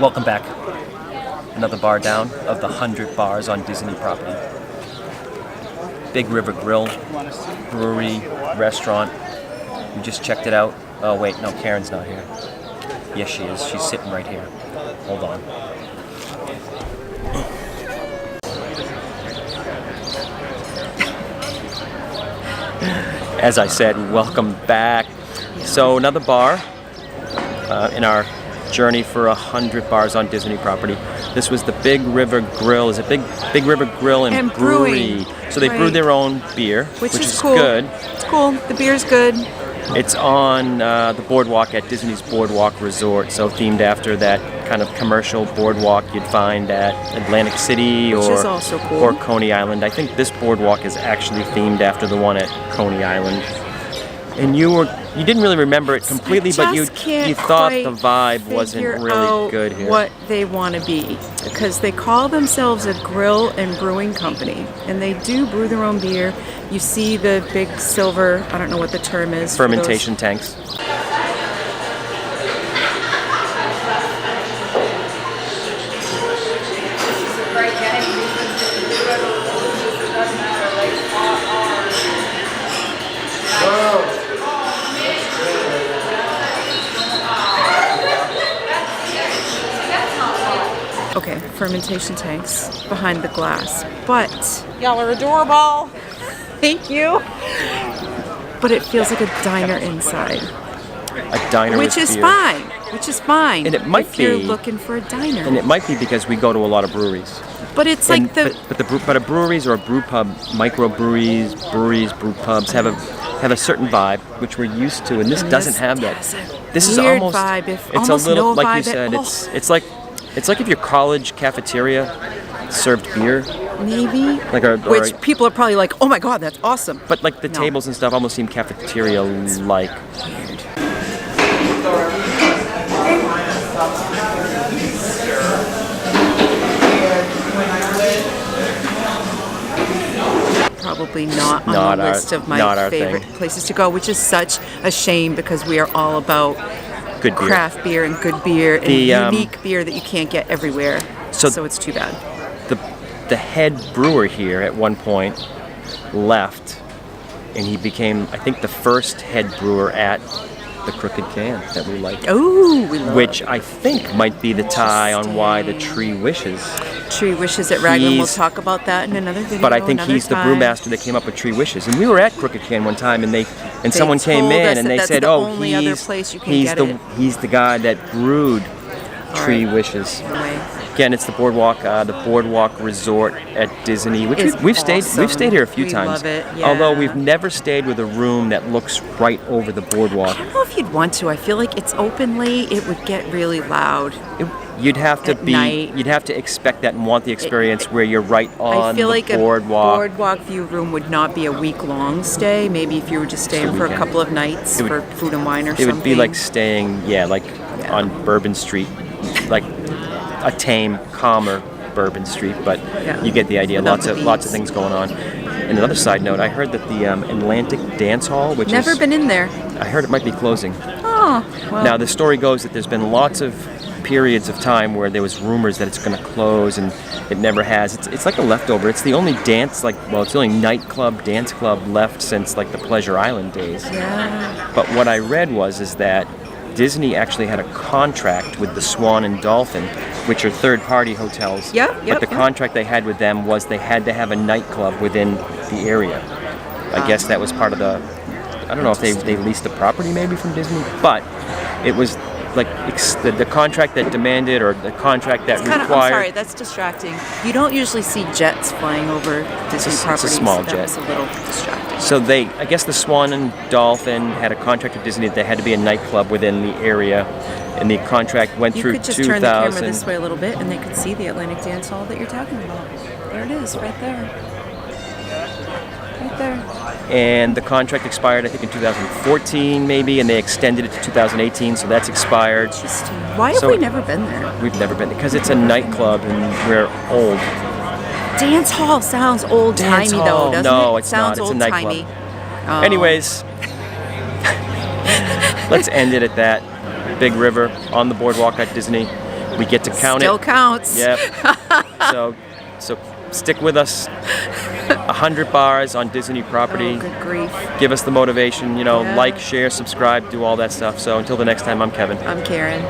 Welcome back. Another bar down of the 100 bars on Disney property. Big River Grill, brewery, restaurant. We just checked it out. Oh wait, no, Karen's not here. Yes, she is. She's sitting right here. Hold on. As I said, welcome back. So another bar in our journey for 100 bars on Disney property. This was the Big River Grill. It's a Big River Grill and brewery. So they brew their own beer, which is cool. Good. It's cool. The beer's good. It's on the boardwalk at Disney's BoardWalk Resort, so themed after that kind of commercial boardwalk you'd find at Atlantic City Which is also cool. or Coney Island. I think this boardwalk is actually themed after the one at Coney Island. And you didn't really remember it completely, but you thought the vibe wasn't really good here. What they want to be, because they call themselves a grill and brewing company, and they do brew their own beer. You see the big silver, I don't know what the term is. Fermentation tanks. Okay, fermentation tanks behind the glass, but y'all are adorable. thank you. But it feels like a diner inside. A diner Which with is beer. fine. Which is fine. And it might if you're be- looking for a diner. And it might be because we go to a lot of breweries. But it's And- like the but a breweries or a brew pub, microbreweries, breweries, brew pubs have a certain vibe which we're used to, and this doesn't have that. This is weird almost vibe. If it's almost a little no like you vibe said. at It's like if your college cafeteria served beer, maybe. like Which people are probably like, oh my god, that's awesome. but like the No. tables and stuff almost seem cafeteria like. Probably not on Not the our- list of not my our favorite thing. places to go, which is such a shame because we are all about Good beer. craft beer and good beer and The, unique beer that you can't get everywhere. So it's too bad. The head brewer here at one point left, and he became, I think, the first head brewer at the Crooked Can that we like. Oh, we love Which I think might be the tie on why the Tree Wishes. Tree Wishes at Raglan. We'll He's- talk about that in another video. But I think another he's the time. brewmaster that came up with Tree Wishes. And we were at Crooked Can one time, and someone came told in us and that they that's said, the "Oh, only other place you can he's get the it." he's the guy that brewed Tree right. Wishes." Anyway. Again, it's the BoardWalk Resort at Disney, which It's we've stayed awesome. here a few We times. love it, yeah. Although we've never stayed with a room that looks right over the boardwalk. I don't know if you'd want to. I feel like it's open late. It would get really loud. You'd have to At night. You'd have to expect that and want the experience where you're right on I feel the like boardwalk. a boardwalk view room would not be a week-long stay. Maybe if you were just staying for a weekend. couple of nights It would- for food and wine or It something. would be like staying, on Bourbon Street, like a tame, calmer Bourbon Street, but Yeah. you get the idea. Without the Lots of beats. things going on. And another side note, I heard that the Atlantic Dance Hall, which Never is, been in there. I heard it might be closing. Oh, well. Now the story goes that there's been lots of periods of time where there was rumors that it's going to close, and it never has. It's like a leftover. It's the only it's the only nightclub, dance club left since like the Pleasure Island days. Yeah. But what I read is that Disney actually had a contract with the Swan and Dolphin, which are third-party hotels. But the contract they had with them was they had to have a nightclub within the area. I guess that was part of the. I don't know if they leased the property maybe from Disney, but it was like the contract that demanded or the contract that required. I'm sorry, that's distracting. You don't usually see jets flying over Disney It's a properties. small so that jet. was a little distracting. So I guess the Swan and Dolphin had a contract with Disney that there had to be a nightclub within the area, and the contract went You through could just 2000. turn the camera this way a little bit and they could see the Atlantic Dance Hall that you're talking about. There it is, right there. Right there. And the contract expired, I think, in 2014 maybe, and they extended it to 2018, so that's expired. Interesting. Why have So- we never been there? We've never been, because it's a nightclub and we're old. Dance hall sounds old-timey Dance hall. though, doesn't it? No, it's sounds not. It's a nightclub. old-timey. Oh. Anyways, let's end it at that. Big River on the boardwalk at Disney. We get to count Still it. counts. Yep. so stick with us. 100 bars on Disney property. Oh, good grief. Give us the motivation, Yeah. like, share, subscribe, do all that stuff. So until the next time, I'm Kevin. I'm Karen.